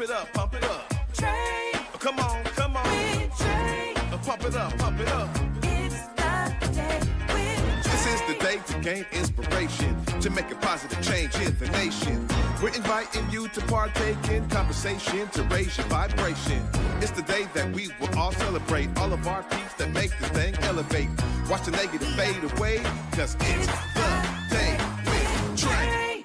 it up, pump it up. Trae. Come on, come on. With Trae. Pump it up, pump it up. It's the day with Trae. This is the day to gain inspiration, to make a positive change in the nation. We're inviting you to partake in conversation, to raise your vibration. It's the day that we will all celebrate all of our peeps that make this thing elevate. Watch the negative fade away, cause it's the day with Trae.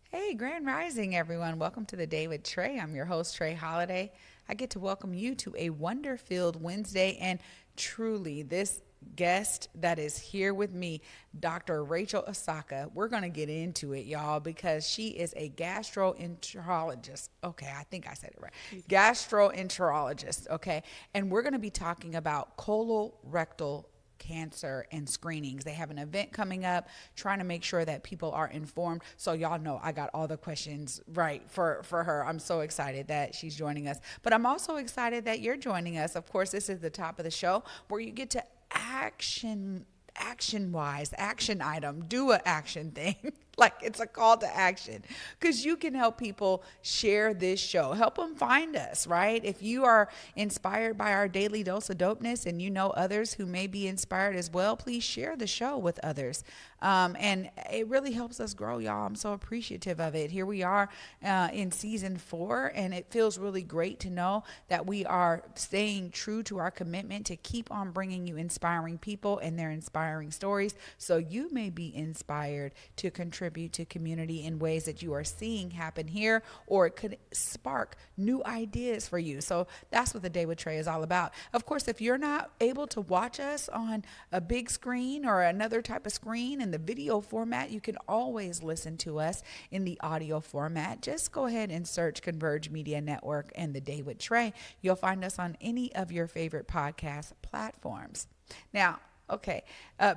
Hey, Grand Rising, everyone. Welcome to the Day with Trae. I'm your host, Trae Holiday. I get to welcome you to a wonder-filled Wednesday, and truly, this guest that is here with me, Dr. Rachel Issaka, we're going to get into it, y'all, because she is a gastroenterologist. Okay, I think I said it right. Gastroenterologist, okay? And we're going to be talking about colorectal cancer and screenings. They have an event coming up, trying to make sure that people are informed. So y'all know I got all the questions right for her. I'm so excited that she's joining us, but I'm also excited that you're joining us. Of course, this is the top of the show where you get to action item, do an action thing. Like it's a call to action, because you can help people share this show, help them find us, right? If you are inspired by our daily dose of dopeness and you know others who may be inspired as well, please share the show with others. And it really helps us grow, y'all. I'm so appreciative of it. Here we are in season 4, and it feels really great to know that we are staying true to our commitment to keep on bringing you inspiring people and their inspiring stories, so you may be inspired to contribute to community in ways that you are seeing happen here, or it could spark new ideas for you. So that's what the Day with Trae is all about. Of course, if you're not able to watch us on a big screen or another type of screen in the video format, you can always listen to us in the audio format. Just go ahead and search Converge Media Network and the Day with Trae. You'll find us on any of your favorite podcast platforms. Now, okay,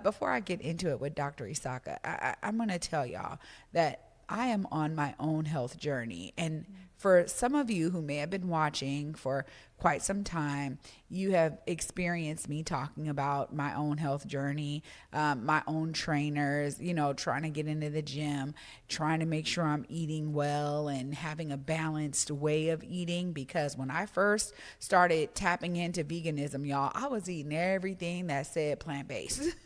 before I get into it with Dr. Issaka, I'm going to tell y'all that I am on my own health journey. And for some of you who may have been watching for quite some time, you have experienced me talking about my own health journey, my own trainers, trying to get into the gym, trying to make sure I'm eating well and having a balanced way of eating. Because when I first started tapping into veganism, y'all, I was eating everything that said plant-based.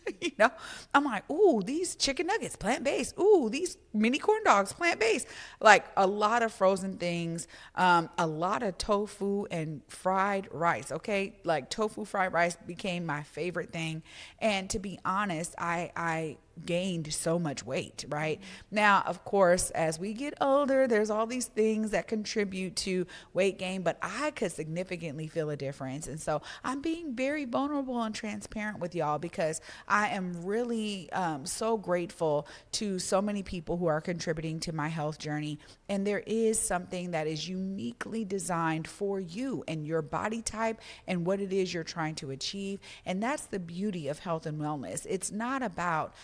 I'm like, ooh, these chicken nuggets, plant-based. Ooh, these mini corn dogs, plant-based. Like a lot of frozen things, a lot of tofu and fried rice, okay? Like tofu fried rice became my favorite thing. And to be honest, I gained so much weight, right? Now, of course, as we get older, there's all these things that contribute to weight gain, but I could significantly feel a difference. And so I'm being very vulnerable and transparent with y'all, because I am really so grateful to so many people who are contributing to my health journey. And there is something that is uniquely designed for you and your body type and what it is you're trying to achieve. And that's the beauty of health and wellness. It's not about,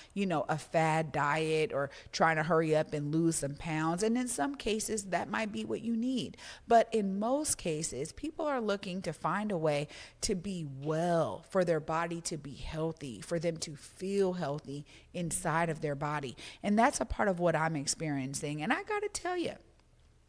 a fad diet or trying to hurry up and lose some pounds. And in some cases, that might be what you need. But in most cases, people are looking to find a way to be well, for their body to be healthy, for them to feel healthy inside of their body. And that's a part of what I'm experiencing. And I got to tell you,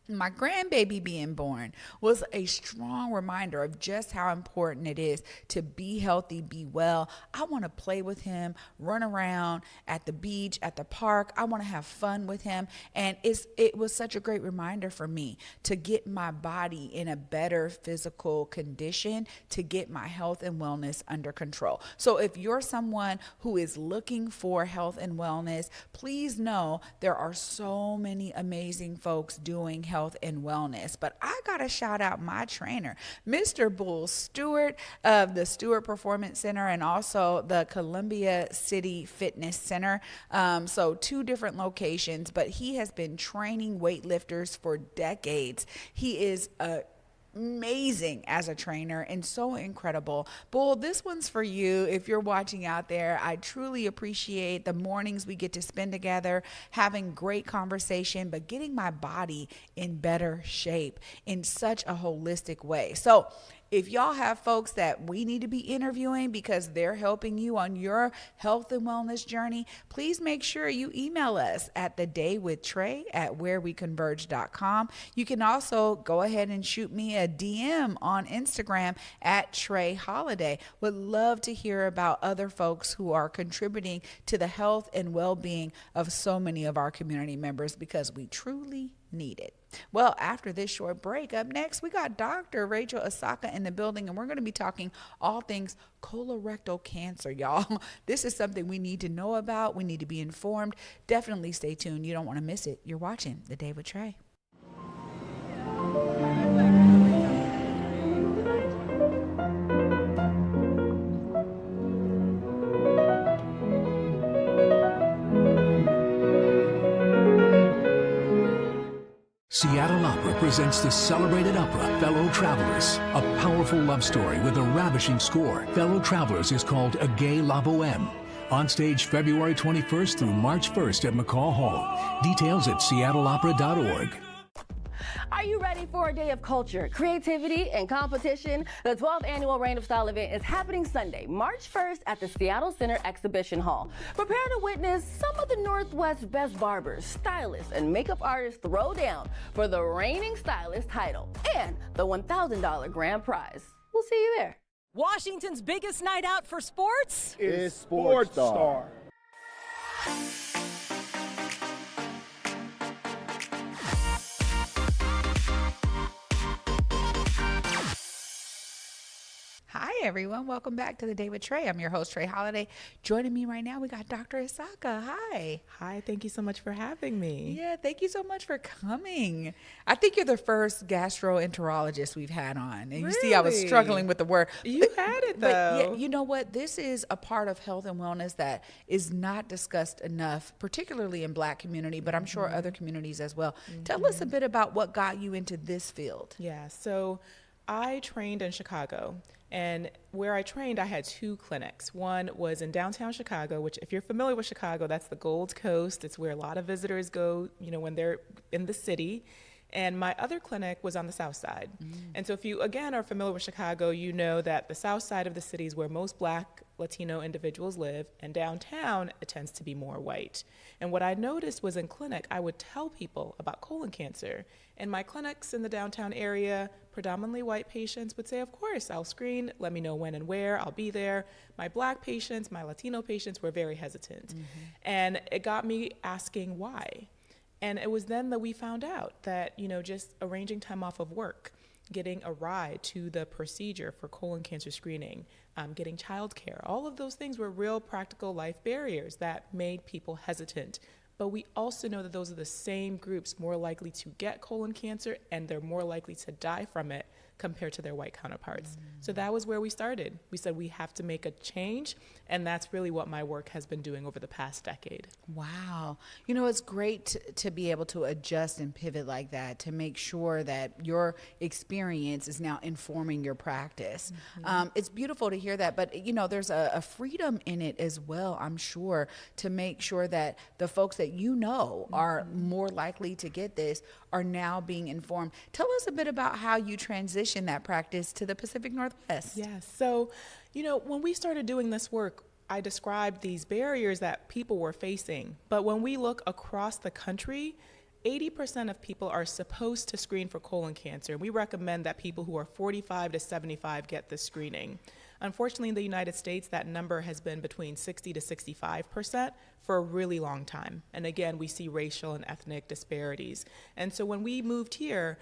my grandbaby being born was a strong reminder of just how important it is to be healthy, be well. I want to play with him, run around at the beach, at the park. I want to have fun with him. And it was such a great reminder for me to get my body in a better physical condition, to get my health and wellness under control. So if you're someone who is looking for health and wellness, please know there are so many amazing folks doing health and wellness. But I got to shout out my trainer, Mr. Bull Stewart of the Stewart Performance Center and also the Columbia City Fitness Center. So 2 different locations, but he has been training weightlifters for decades. He is amazing as a trainer and so incredible. Bull, this one's for you. If you're watching out there, I truly appreciate the mornings we get to spend together, having great conversation, but getting my body in better shape in such a holistic way. So if y'all have folks that we need to be interviewing because they're helping you on your health and wellness journey, please make sure you email us at thedayWithTrae@whereweconverge.com. You can also go ahead and shoot me a DM on Instagram at Trae Holiday. Would love to hear about other folks who are contributing to the health and well-being of so many of our community members, because we truly need it. Well, after this short break, up next, we got Dr. Rachel Issaka in the building, and we're going to be talking all things colorectal cancer, y'all. This is something we need to know about. We need to be informed. Definitely stay tuned. You don't want to miss it. You're watching The Day with Trae. Seattle Opera presents the celebrated opera, Fellow Travelers. A powerful love story with a ravishing score. Fellow Travelers is called A Gay La Boheme. On stage February 21st through March 1st at McCaw Hall. Details at seattleopera.org. Are you ready for a day of culture, creativity, and competition? The 12th annual Reign of Style event is happening Sunday, March 1st at the Seattle Center Exhibition Hall. Prepare to witness some of the Northwest's best barbers, stylists, and makeup artists throw down for the reigning stylist title and the $1,000 grand prize. We'll see you there. Washington's biggest night out for sports is Sports Star. Hi, everyone. Welcome back to The Day with Trae. I'm your host, Trae Holiday. Joining me right now, we got Dr. Issaka. Hi. Hi, thank you so much for having me. Yeah, thank you so much for coming. I think you're the first gastroenterologist we've had on. And you see, I was Really? struggling with the word. You had it, But yeah, though. you know what? This is a part of health and wellness that is not discussed enough, particularly in Black community, but I'm sure other communities as well. Tell us a bit about what got you into this field. Yeah, so I trained in Chicago. And where I trained, I had two clinics. One was in downtown Chicago, which if you're familiar with Chicago, that's the Gold Coast. It's where a lot of visitors go, when they're in the city. And my other clinic was on the south side. And so if you, again, are familiar with Chicago, you know that the south side of the city is where most Black Latino individuals live, and downtown, it tends to be more white. And what I noticed was in clinic, I would tell people about colon cancer. And my clinics in the downtown area, predominantly white patients would say, of course, I'll screen, let me know when and where, I'll be there. My Black patients, my Latino patients were very hesitant. And it got me asking why. And it was then that we found out that, just arranging time off of work, getting a ride to the procedure for colon cancer screening, getting childcare, all of those things were real practical life barriers that made people hesitant. But we also know that those are the same groups more likely to get colon cancer, and they're more likely to die from it compared to their white counterparts. So that was where we started. We said we have to make a change, and that's really what my work has been doing over the past decade. Wow. It's great to be able to adjust and pivot like that, to make sure that your experience is now informing your practice. It's beautiful to hear that, but there's a freedom in it as well, I'm sure, to make sure that the folks that are more likely to get this are now being informed. Tell us a bit about how you transition that practice to the Pacific Northwest. Yes. So, when we started doing this work, I described these barriers that people were facing. But when we look across the country, 80% of people are supposed to screen for colon cancer. We recommend that people who are 45 to 75 get this screening. Unfortunately, in the United States, that number has been between 60 to 65% for a really long time. And again, we see racial and ethnic disparities. And so when we moved here,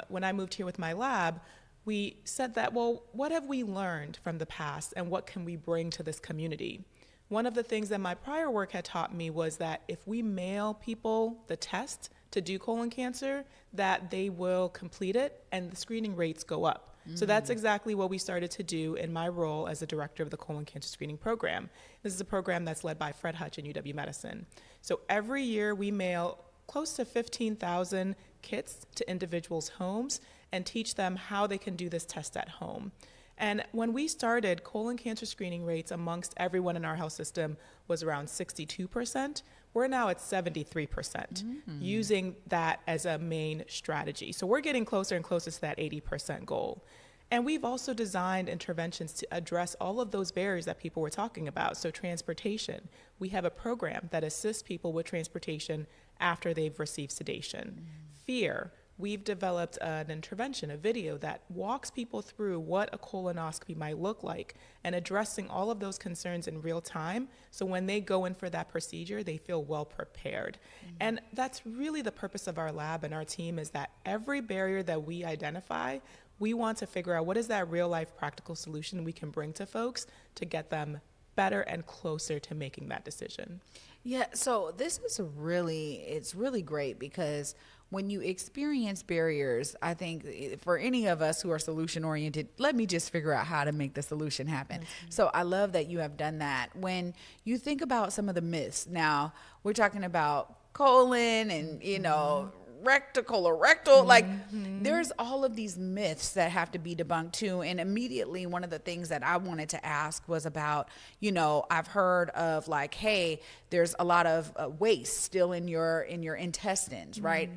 when I moved here with my lab, we said that, well, what have we learned from the past and what can we bring to this community? One of the things that my prior work had taught me was that if we mail people the test to do colon cancer, that they will complete it and the screening rates go up. So that's exactly what we started to do in my role as the director of the colon cancer screening program. This is a program that's led by Fred Hutch and UW-Medicine. So every year we mail close to 15,000 kits to individuals' homes and teach them how they can do this test at home. And when we started, colon cancer screening rates amongst everyone in our health system was around 62%. We're now at 73%, using that as a main strategy. So we're getting closer and closer to that 80% goal. And we've also designed interventions to address all of those barriers that people were talking about. So transportation, we have a program that assists people with transportation after they've received sedation. Fear, we've developed an intervention, a video that walks people through what a colonoscopy might look like and addressing all of those concerns in real time. So when they go in for that procedure, they feel well prepared. And that's really the purpose of our lab and our team, is that every barrier that we identify, we want to figure out what is that real life practical solution we can bring to folks to get them better and closer to making that decision. Yeah, so this is it's really great, because when you experience barriers, I think for any of us who are solution oriented, let me just figure out how to make the solution happen. So I love that you have done that. When you think about some of the myths, now we're talking about colon and, colorectal, like there's all of these myths that have to be debunked too. And immediately one of the things that I wanted to ask was about, I've heard of like, hey, there's a lot of waste still in your intestines, right?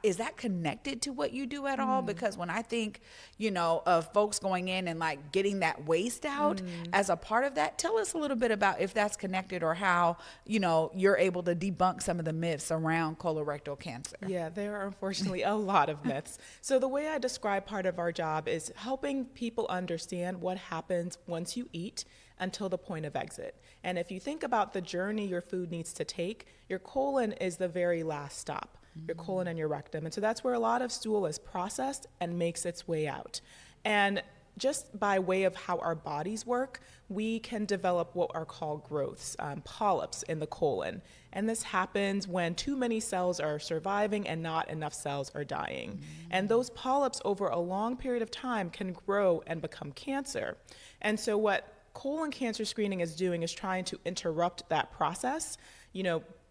Is that connected to what you do at all? Because when I think, of folks going in and like getting that waste out as a part of that, tell us a little bit about if that's connected, or how, you're able to debunk some of the myths around colorectal cancer. Yeah, there are unfortunately a lot of myths. So the way I describe part of our job is helping people understand what happens once you eat until the point of exit. And if you think about the journey your food needs to take, your colon is the very last stop, your colon and your rectum. And so that's where a lot of stool is processed and makes its way out. And just by way of how our bodies work, we can develop what are called growths, polyps in the colon. And this happens when too many cells are surviving and not enough cells are dying. And those polyps over a long period of time can grow and become cancer. And so what colon cancer screening is doing is trying to interrupt that process,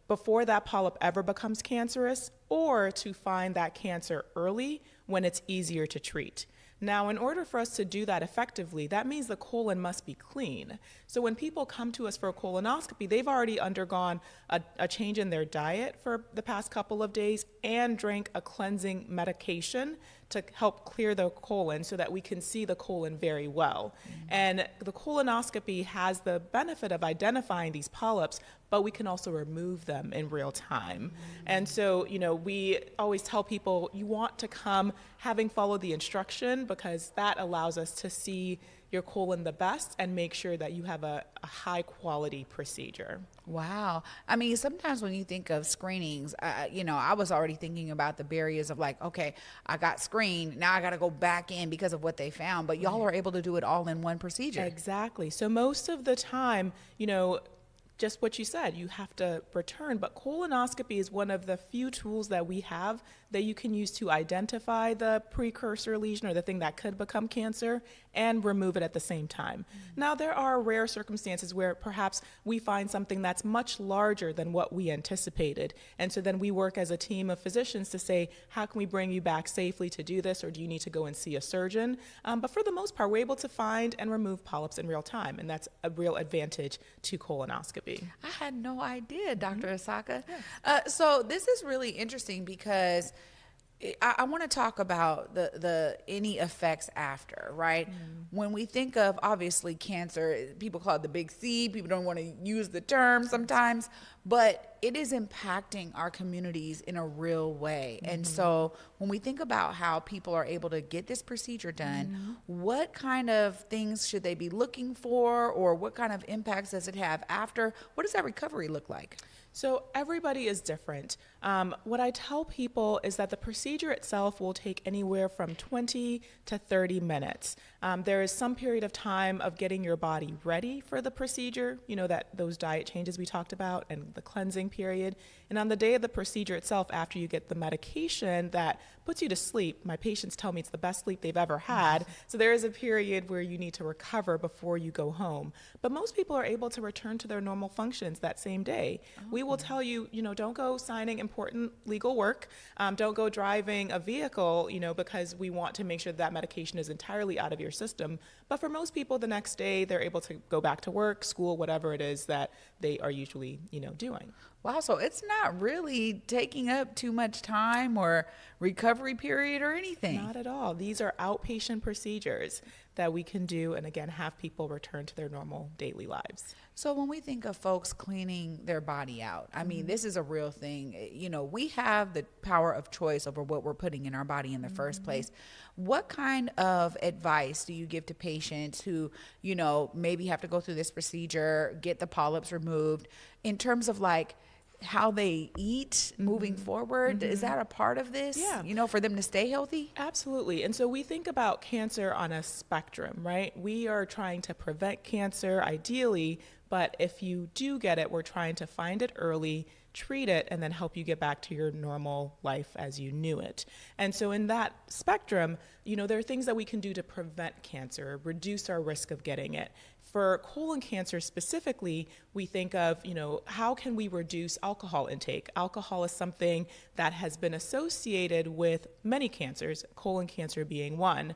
before that polyp ever becomes cancerous, or to find that cancer early when it's easier to treat. Now, in order for us to do that effectively, that means the colon must be clean. So when people come to us for a colonoscopy, they've already undergone a change in their diet for the past couple of days and drank a cleansing medication to help clear the colon so that we can see the colon very well. And the colonoscopy has the benefit of identifying these polyps, but we can also remove them in real time. And so, we always tell people, you want to come having followed the instruction, because that allows us to see your colon the best and make sure that you have a high quality procedure. Wow. I mean, sometimes when you think of screenings, I was already thinking about the barriers of like, okay, I got screened, now I got to go back in because of what they found, but y'all are able to do it all in one procedure. Exactly. So most of the time, just what you said, you have to return, but colonoscopy is one of the few tools that we have that you can use to identify the precursor lesion or the thing that could become cancer and remove it at the same time. Now, there are rare circumstances where perhaps we find something that's much larger than what we anticipated. And so then we work as a team of physicians to say, how can we bring you back safely to do this, or do you need to go and see a surgeon? But for the most part, we're able to find and remove polyps in real time, and that's a real advantage to colonoscopy. I had no idea, Dr. Issaka. So this is really interesting, because I want to talk about the any effects after, right? When we think of, obviously, cancer, people call it the big C. People don't want to use the term sometimes, but it is impacting our communities in a real way. And so when we think about how people are able to get this procedure done, what kind of things should they be looking for, or what kind of impacts does it have after? What does that recovery look like? So everybody is different. What I tell people is that the procedure itself will take anywhere from 20 to 30 minutes. There is some period of time of getting your body ready for the procedure, those diet changes we talked about and the cleansing period. And on the day of the procedure itself, after you get the medication that puts you to sleep, my patients tell me it's the best sleep they've ever had. So there is a period where you need to recover before you go home. But most people are able to return to their normal functions that same day. We will tell you, don't go signing important legal work. Don't go driving a vehicle, because we want to make sure that medication is entirely out of your system. But for most people, the next day, they're able to go back to work, school, whatever it is that they are usually, doing. Wow, so it's not really taking up too much time or recovery period or anything. Not at all. These are outpatient procedures that we can do and again have people return to their normal daily lives. So when we think of folks cleaning their body out, I mean, this is a real thing. You know, we have the power of choice over what we're putting in our body in the first place. What kind of advice do you give to patients who, you know, maybe have to go through this procedure, get the polyps removed, in terms of like how they eat moving forward? Is that a part of this? Yeah. You know, for them to stay healthy? Absolutely. And so we think about cancer on a spectrum, right? We are trying to prevent cancer ideally, but if you do get it, we're trying to find it early, treat it, and then help you get back to your normal life as you knew it. And so in that spectrum, you know, there are things that we can do to prevent cancer, reduce our risk of getting it. For colon cancer specifically, we think of, you know, how can we reduce alcohol intake? Alcohol is something that has been associated with many cancers, colon cancer being one.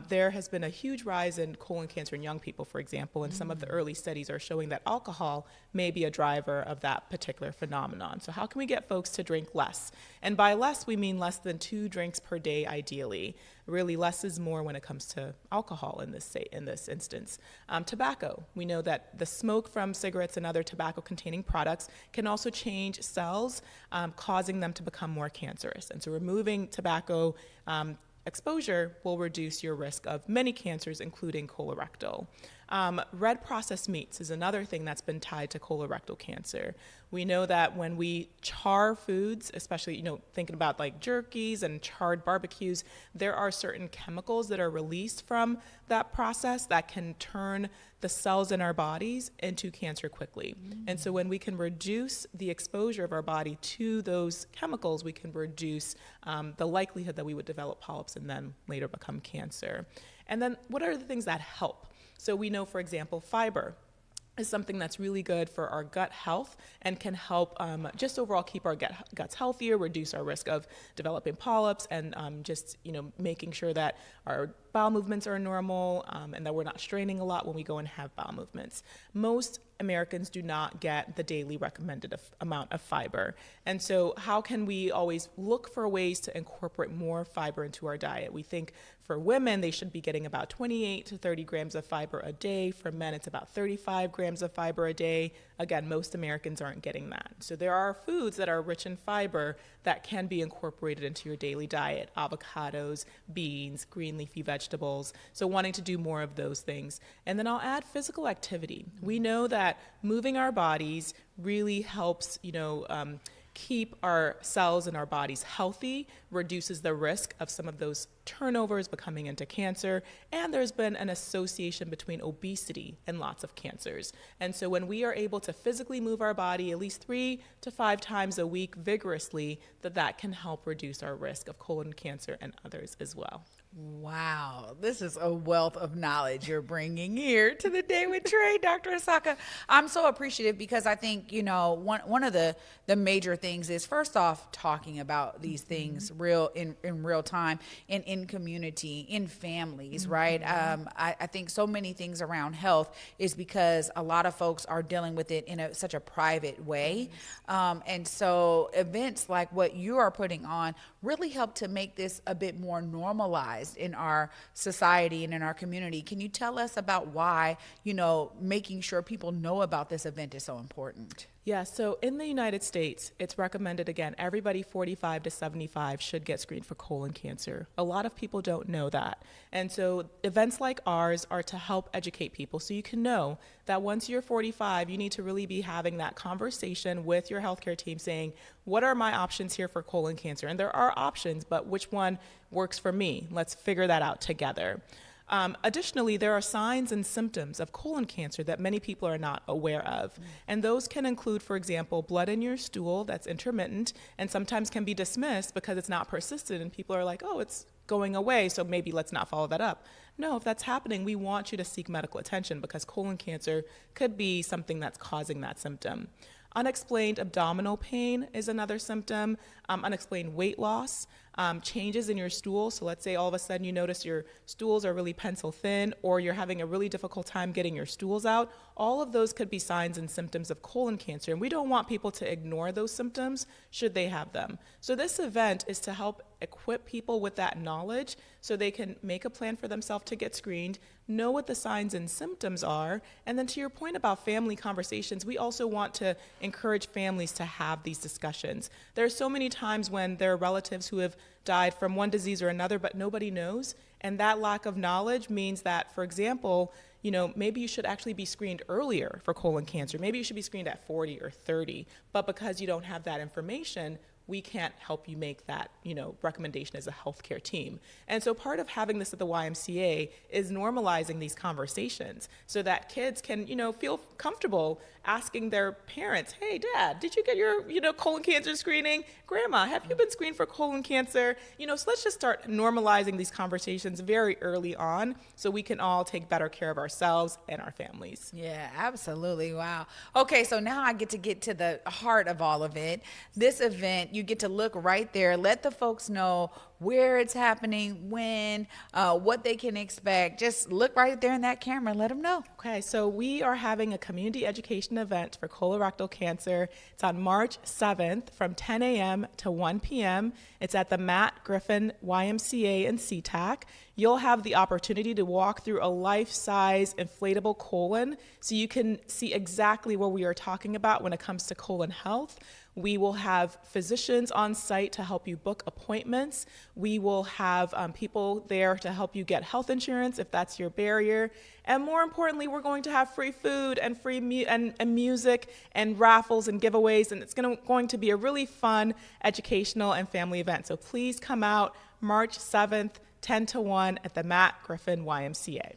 There has been a huge rise in colon cancer in young people, for example, and some of the early studies are showing that alcohol may be a driver of that particular phenomenon. So how can we get folks to drink less? And by less, we mean less than 2 drinks per day, ideally. Really, less is more when it comes to alcohol in this instance. Tobacco. We know that the smoke from cigarettes and other tobacco-containing products can also change cells, causing them to become more cancerous. And so removing tobacco exposure will reduce your risk of many cancers, including colorectal. Red processed meats is another thing that's been tied to colorectal cancer. We know that when we char foods, especially, you know, thinking about like jerkies and charred barbecues, there are certain chemicals that are released from that process that can turn the cells in our bodies into cancer quickly. And so when we can reduce the exposure of our body to those chemicals, we can reduce the likelihood that we would develop polyps and then later become cancer. And then what are the things that help? So we know, for example, fiber is something that's really good for our gut health and can help just overall keep our guts healthier, reduce our risk of developing polyps, and just, you know, making sure that our bowel movements are normal and that we're not straining a lot when we go and have bowel movements. Most Americans do not get the daily recommended amount of fiber. And so how can we always look for ways to incorporate more fiber into our diet? We think for women, they should be getting about 28 to 30 grams of fiber a day. For men, it's about 35 grams of fiber a day. Again, most Americans aren't getting that. So there are foods that are rich in fiber that can be incorporated into your daily diet: avocados, beans, green leafy vegetables. So wanting to do more of those things. And then I'll add physical activity. We know that moving our bodies really helps, you know, keep our cells in our bodies healthy, reduces the risk of some of those turnovers becoming into cancer, and there's been an association between obesity and lots of cancers. And so when we are able to physically move our body at least 3 to 5 times a week vigorously, that can help reduce our risk of colon cancer and others as well. Wow, this is a wealth of knowledge you're bringing here to the Day with Trae, Dr. Issaka. I'm so appreciative because I think, you know, one of the major things is, first off, talking about these things in real time and in community, in families, right? I think so many things around health is because a lot of folks are dealing with it in such a private way. And so events like what you are putting on really help to make this a bit more normalized in our society and in our community. Can you tell us about why, you know, making sure people know about this event is so important? Yeah, so in the United States, it's recommended, again, everybody 45 to 75 should get screened for colon cancer. A lot of people don't know that. And so events like ours are to help educate people so you can know that once you're 45, you need to really be having that conversation with your healthcare team saying, what are my options here for colon cancer? And there are options, but which one works for me? Let's figure that out together. Additionally, there are signs and symptoms of colon cancer that many people are not aware of. And those can include, for example, blood in your stool that's intermittent and sometimes can be dismissed because it's not persistent. And people are like, oh, it's going away, so maybe let's not follow that up. No, if that's happening, we want you to seek medical attention because colon cancer could be something that's causing that symptom. Unexplained abdominal pain is another symptom, unexplained weight loss, changes in your stool. So let's say all of a sudden you notice your stools are really pencil thin, or you're having a really difficult time getting your stools out. All of those could be signs and symptoms of colon cancer, and we don't want people to ignore those symptoms should they have them. So this event is to help equip people with that knowledge so they can make a plan for themselves to get screened, know what the signs and symptoms are, and then to your point about family conversations, we also want to encourage families to have these discussions. There are so many times when there are relatives who have died from one disease or another, but nobody knows, and that lack of knowledge means that, for example, maybe you should actually be screened earlier for colon cancer. Maybe you should be screened at 40 or 30, but because you don't have that information, we can't help you make that, recommendation as a healthcare team. And so part of having this at the YMCA is normalizing these conversations so that kids can, feel comfortable asking their parents, hey, Dad, did you get your, colon cancer screening? Grandma, have you been screened for colon cancer? So let's just start normalizing these conversations very early on so we can all take better care of ourselves and our families. Yeah, absolutely. Wow. Okay, so now I get to the heart of all of it. This event, you get to look right there, let the folks know where it's happening, when, what they can expect. Just look right there in that camera and let them know. Okay, so we are having a community education event for colorectal cancer. It's on March 7th from 10 a.m. to 1 p.m. It's at the Matt Griffin YMCA in SeaTac. You'll have the opportunity to walk through a life-size inflatable colon so you can see exactly what we are talking about when it comes to colon health. We will have physicians on site to help you book appointments. We will have people there to help you get health insurance if that's your barrier. And more importantly, we're going to have free food and free music and raffles and giveaways. And it's going to be a really fun educational and family event. So please come out March 7th, 10 to 1 at the Matt Griffin YMCA.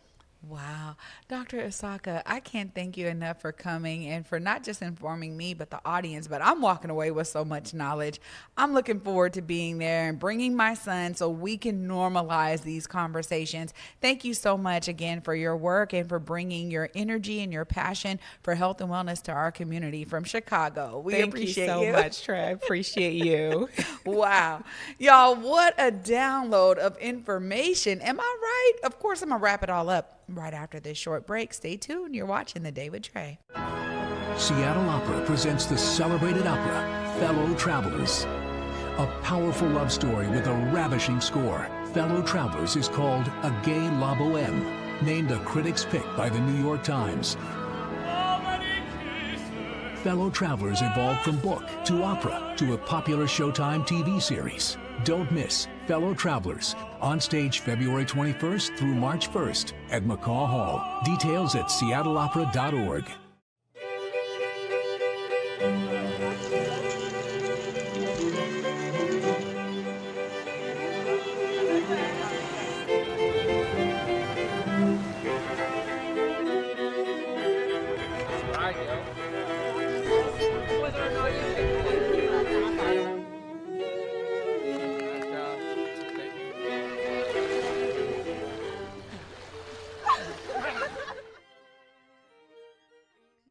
Wow. Dr. Issaka, I can't thank you enough for coming and for not just informing me, but the audience. But I'm walking away with so much knowledge. I'm looking forward to being there and bringing my son so we can normalize these conversations. Thank you so much again for your work and for bringing your energy and your passion for health and wellness to our community from Chicago. We appreciate you so much, Trae. I appreciate you. Wow. Y'all, what a download of information. Am I right? Of course, I'm going to wrap it all up right after this short break. Stay tuned. You're watching The Day with Trae. Seattle Opera presents the celebrated opera, Fellow Travelers. A powerful love story with a ravishing score. Fellow Travelers is called A Gay La Boheme, named a critic's pick by the New York Times. Fellow Travelers evolved from book to opera to a popular Showtime TV series. Don't miss Fellow Travelers, on stage February 21st through March 1st at McCaw Hall. Details at seattleopera.org.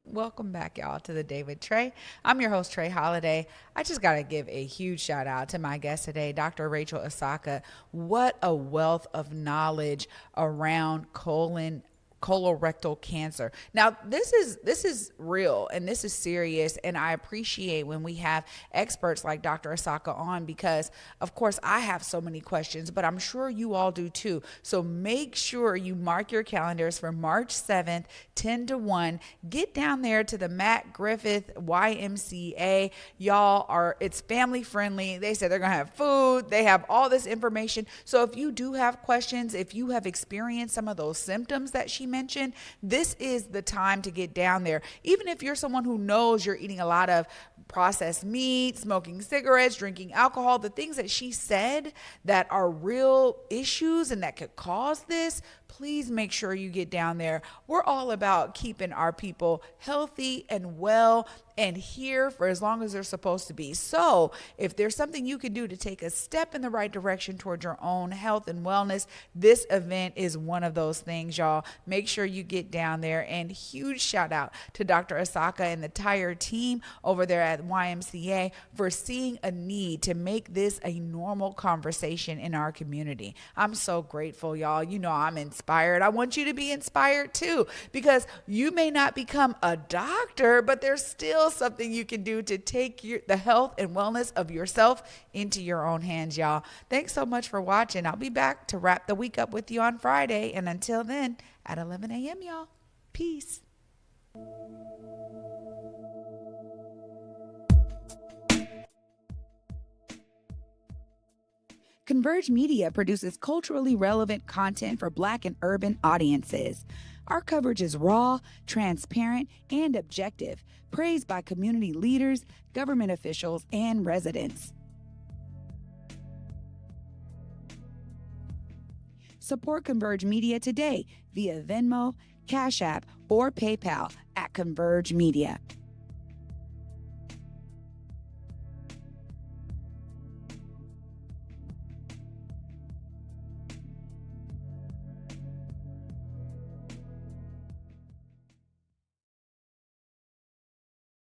Welcome back, y'all, to The Day with Trae. I'm your host, Trae Holiday. I just got to give a huge shout out to my guest today, Dr. Rachel Issaka. What a wealth of knowledge around colorectal cancer. Now, this is real and this is serious, and I appreciate when we have experts like Dr. Issaka on because, of course, I have so many questions, but I'm sure you all do too. So make sure you mark your calendars for March 7th, 10 to 1. Get down there to the Matt Griffith YMCA. It's family friendly. They said they're going to have food. They have all this information. So if you do have questions, if you have experienced some of those symptoms that she mentioned, this is the time to get down there. Even if you're someone who knows you're eating a lot of processed meat, smoking cigarettes, drinking alcohol, the things that she said that are real issues and that could cause this, please make sure you get down there. We're all about keeping our people healthy and well and here for as long as they're supposed to be. So if there's something you can do to take a step in the right direction towards your own health and wellness, this event is one of those things, y'all. Make sure you get down there. And huge shout out to Dr. Issaka and the entire team over there at YMCA for seeing a need to make this a normal conversation in our community. I'm so grateful, y'all. You know I'm inspired. I want you to be inspired too, because you may not become a doctor, but there's still something you can do to take the health and wellness of yourself into your own hands, y'all. Thanks so much for watching. I'll be back to wrap the week up with you on Friday. And until then, at 11 a.m., y'all. Peace. Converge Media produces culturally relevant content for Black and urban audiences. Our coverage is raw, transparent, and objective, praised by community leaders, government officials, and residents. Support Converge Media today via Venmo, Cash App, or PayPal at Converge Media.